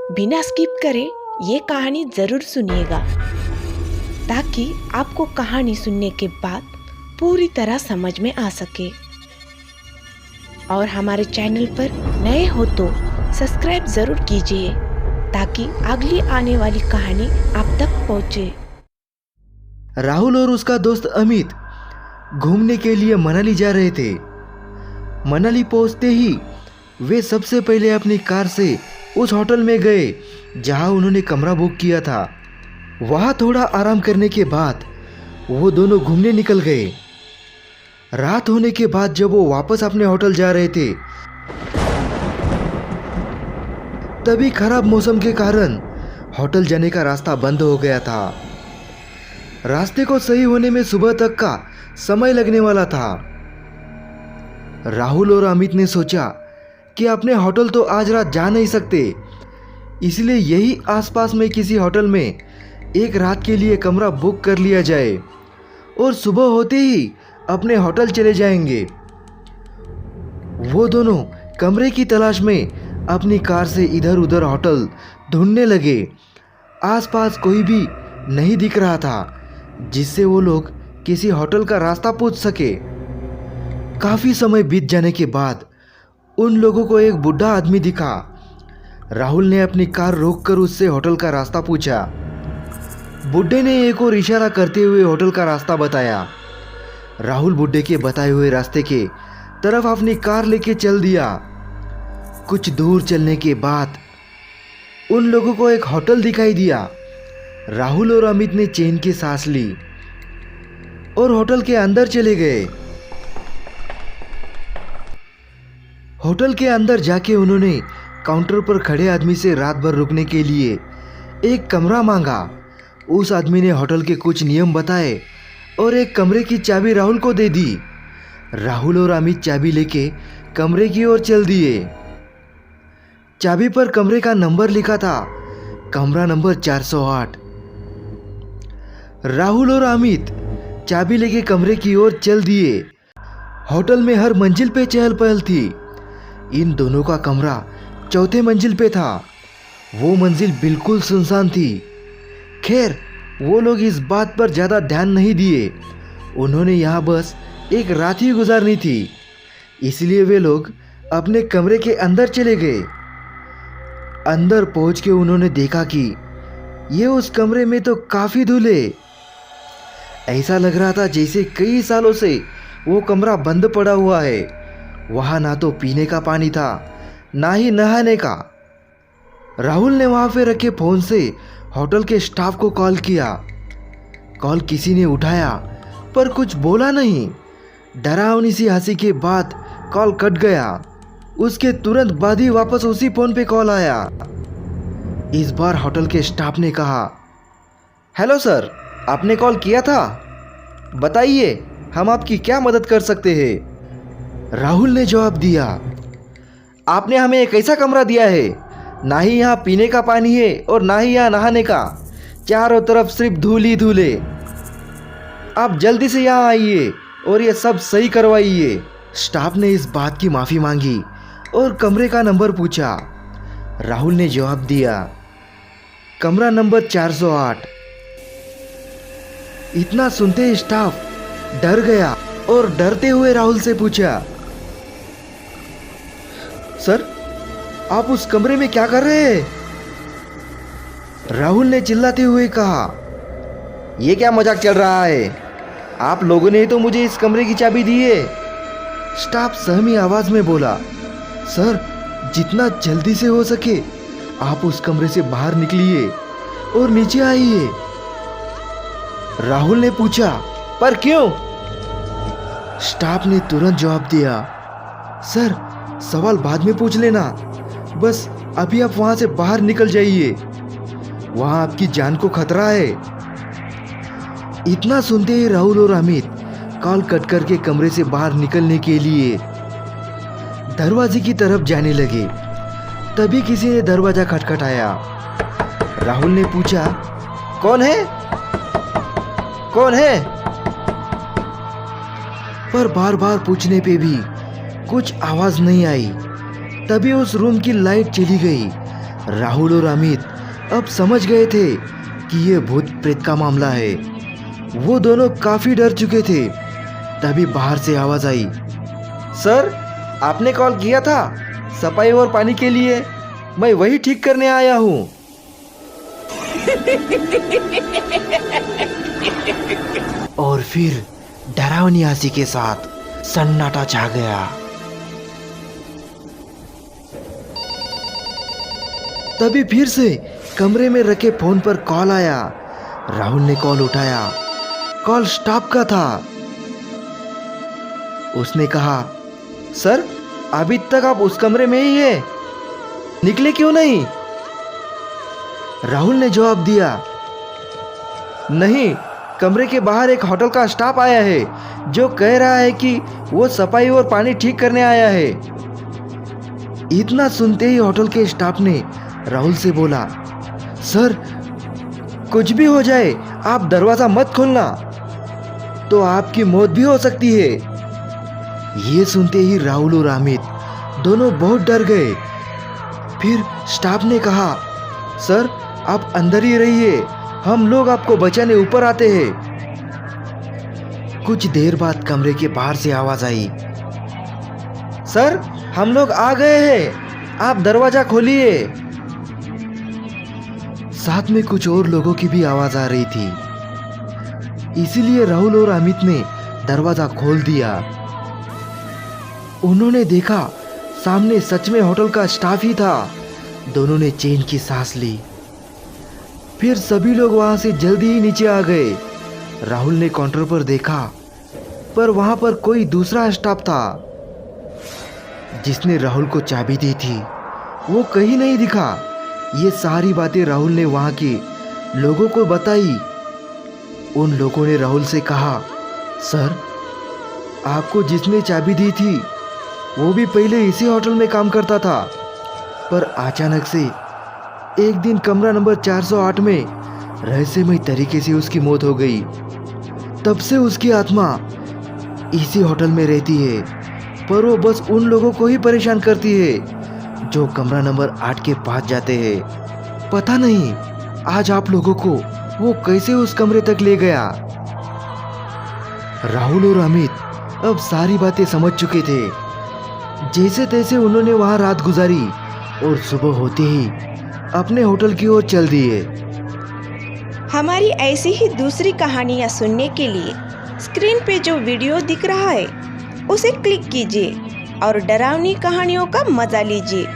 बिना स्किप करे ये कहानी ज़रूर सुनिएगा ताकि आपको कहानी सुनने के बाद पूरी तरह समझ में आ सके। और हमारे चैनल पर नए हो तो सब्सक्राइब ज़रूर कीजिए ताकि अगली आने वाली कहानी आप तक पहुँचे। राहुल और उसका दोस्त अमित घूमने के लिए मनाली जा रहे थे। मनाली पहुंचते ही वे सबसे पहले अपनी कार से उस होटल में गए जहां उन्होंने कमरा बुक किया था। वहां थोड़ा आराम करने के बाद वो दोनों घूमने निकल गए। रात होने के बाद जब वो वापस अपने होटल जा रहे थे तभी खराब मौसम के कारण होटल जाने का रास्ता बंद हो गया था। रास्ते को सही होने में सुबह तक का समय लगने वाला था। राहुल और अमित ने सोचा कि अपने होटल तो आज रात जा नहीं सकते, इसलिए यही आसपास में किसी होटल में एक रात के लिए कमरा बुक कर लिया जाए और सुबह होते ही अपने होटल चले जाएंगे। वो दोनों कमरे की तलाश में अपनी कार से इधर उधर होटल ढूंढने लगे। आसपास कोई भी नहीं दिख रहा था जिससे वो लोग किसी होटल का रास्ता पूछ सके। काफ़ी समय बीत जाने के बाद उन लोगों को एक बूढ़ा आदमी दिखा। राहुल ने अपनी कार रोककर उससे होटल का रास्ता पूछा। बूढ़े ने एक और इशारा करते हुए होटल का रास्ता बताया। राहुल बूढ़े के बताए हुए रास्ते के तरफ अपनी कार लेके चल दिया। कुछ दूर चलने के बाद उन लोगों को एक होटल दिखाई दिया। राहुल और अमित ने चैन की सांस ली और होटल के अंदर चले गए। होटल के अंदर जाके उन्होंने काउंटर पर खड़े आदमी से रात भर रुकने के लिए एक कमरा मांगा। उस आदमी ने होटल के कुछ नियम बताए और एक कमरे की चाबी राहुल को दे दी। राहुल और अमित चाबी लेके कमरे की ओर चल दिए। चाबी पर कमरे का नंबर लिखा था, कमरा नंबर 408। राहुल और अमित चाबी लेके कमरे की ओर चल दिए। होटल में हर मंजिल पे चहल पहल थी। इन दोनों का कमरा चौथे मंजिल पे था। वो मंजिल बिल्कुल सुनसान थी। खैर, वो लोग इस बात पर ज़्यादा ध्यान नहीं दिए। उन्होंने यहाँ बस एक रात ही गुजारनी थी, इसलिए वे लोग अपने कमरे के अंदर चले गए। अंदर पहुँच के उन्होंने देखा कि ये उस कमरे में तो काफ़ी धूल है। ऐसा लग रहा था जैसे कई सालों से वो कमरा बंद पड़ा हुआ है। वहाँ ना तो पीने का पानी था ना ही नहाने का। राहुल ने वहाँ पे रखे फ़ोन से होटल के स्टाफ को कॉल किया। कॉल किसी ने उठाया पर कुछ बोला नहीं। डरावनी सी हंसी के बाद कॉल कट गया। उसके तुरंत बाद ही वापस उसी फ़ोन पे कॉल आया। इस बार होटल के स्टाफ ने कहा, हेलो सर, आपने कॉल किया था, बताइए हम आपकी क्या मदद कर सकते हैं। राहुल ने जवाब दिया, आपने हमें एक ऐसा कमरा दिया है, ना ही यहाँ पीने का पानी है और ना ही यहाँ नहाने का। चारों तरफ सिर्फ धूल ही धूल है। आप जल्दी से यहाँ आइए और ये सब सही करवाइए। स्टाफ ने इस बात की माफ़ी मांगी और कमरे का नंबर पूछा। राहुल ने जवाब दिया, कमरा नंबर 408। इतना सुनते ही स्टाफ डर गया और डरते हुए राहुल से पूछा, सर, आप उस कमरे में क्या कर रहे हैं? राहुल ने चिल्लाते हुए कहा, यह क्या मजाक चल रहा है? आप लोगों ने ही तो मुझे इस कमरे की चाबी दी है। स्टाफ सहमी आवाज में बोला, सर, जितना जल्दी से हो सके आप उस कमरे से बाहर निकलिए और नीचे आइए। राहुल ने पूछा, पर क्यों? स्टाफ ने तुरंत जवाब दिया, सर, सवाल बाद में पूछ लेना, बस अभी आप वहां से बाहर निकल जाइए, वहां आपकी जान को खतरा है। इतना सुनते ही राहुल और अमित कॉल कट करके कमरे से बाहर निकलने के लिए दरवाजे की तरफ जाने लगे। तभी किसी ने दरवाजा खटखटाया। राहुल ने पूछा, कौन है? कौन है? पर बार बार पूछने पे भी कुछ आवाज नहीं आई। तभी उस रूम की लाइट चली गई। राहुल और अमित अब समझ गए थे कि ये भूत प्रेत का मामला है। वो दोनों काफी डर चुके थे। तभी बाहर से आवाज आई, सर आपने कॉल किया था सफाई और पानी के लिए, मैं वही ठीक करने आया हूँ। और फिर डरावनी हंसी के साथ सन्नाटा छा गया। तभी फिर से कमरे में रखे फोन पर कॉल आया। राहुल ने कॉल उठाया। कॉल स्टाफ का था। उसने कहा, सर अभी तक आप उस कमरे में ही है, निकले क्यों नहीं? राहुल ने जवाब दिया, नहीं, कमरे के बाहर एक होटल का स्टाफ आया है जो कह रहा है कि वो सफाई और पानी ठीक करने आया है। इतना सुनते ही होटल के स्टाफ ने राहुल से बोला, सर कुछ भी हो जाए आप दरवाजा मत खोलना, तो आपकी मौत भी हो सकती है। ये सुनते ही राहुल और अमित दोनों बहुत डर गए। फिर स्टाफ ने कहा, सर आप अंदर ही रहिए, हम लोग आपको बचाने ऊपर आते हैं। कुछ देर बाद कमरे के बाहर से आवाज आई, सर हम लोग आ गए हैं, आप दरवाजा खोलिए। साथ में कुछ और लोगों की भी आवाज आ रही थी। इसीलिए राहुल और अमित ने दरवाजा खोल दिया। उन्होंने देखा सामने सच में होटल का स्टाफ ही था। दोनों ने चैन की सांस ली। फिर सभी लोग वहां से जल्दी ही नीचे आ गए। राहुल ने काउंटर पर देखा, पर वहां पर कोई दूसरा स्टाफ था जिसने राहुल को चाबी दी थी। वो कहीं नहीं दिखा। ये सारी बातें राहुल ने वहां के लोगों को बताई। उन लोगों ने राहुल से कहा, सर आपको जिसने चाबी दी थी वो भी पहले इसी होटल में काम करता था, पर अचानक से एक दिन कमरा नंबर 408 में रहस्यमय तरीके से उसकी मौत हो गई। तब से उसकी आत्मा इसी होटल में रहती है, पर वो बस उन लोगों को ही परेशान करती है जो कमरा नंबर 8 के पास जाते हैं। पता नहीं आज आप लोगों को वो कैसे उस कमरे तक ले गया। राहुल और अमित अब सारी बातें समझ चुके थे। जैसे तैसे उन्होंने वहां रात गुजारी और सुबह होते ही अपने होटल की ओर चल दिए। हमारी ऐसी ही दूसरी कहानियाँ सुनने के लिए स्क्रीन पे जो वीडियो दिख रहा है उसे क्लिक कीजिए और डरावनी कहानियों का मजा लीजिए।